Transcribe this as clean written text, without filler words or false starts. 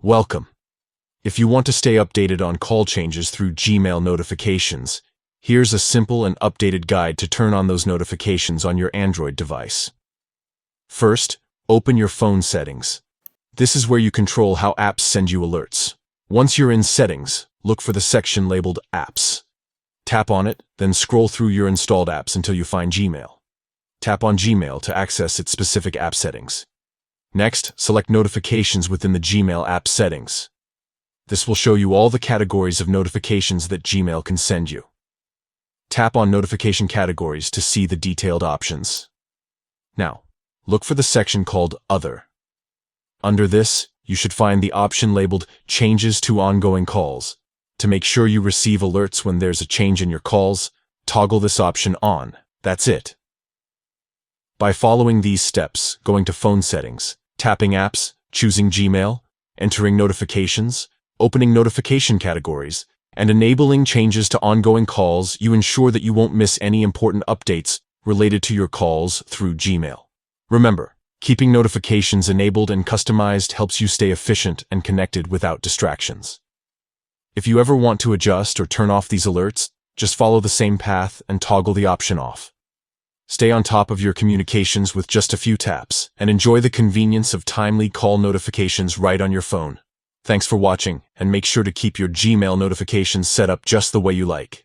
Welcome. If you want to stay updated on call changes through Gmail notifications, here's a simple and updated guide to turn on those notifications on your Android device. First, open your phone settings. This is where you control how apps send you alerts. Once you're in Settings, look for the section labeled Apps. Tap on it, then scroll through your installed apps until you find Gmail. Tap on Gmail to access its specific app settings. Next, select Notifications within the Gmail app settings. This will show you all the categories of notifications that Gmail can send you. Tap on Notification Categories to see the detailed options. Now, look for the section called Other. Under this, you should find the option labeled Changes to Ongoing Calls. To make sure you receive alerts when there's a change in your calls, toggle this option on. That's it. By following these steps, going to Phone Settings, tapping Apps, choosing Gmail, entering Notifications, opening notification categories, and enabling changes to ongoing calls, you ensure that you won't miss any important updates related to your calls through Gmail. Remember, keeping notifications enabled and customized helps you stay efficient and connected without distractions. If you ever want to adjust or turn off these alerts, just follow the same path and toggle the option off. Stay on top of your communications with just a few taps, and enjoy the convenience of timely call notifications right on your phone. Thanks for watching, and make sure to keep your Gmail notifications set up just the way you like.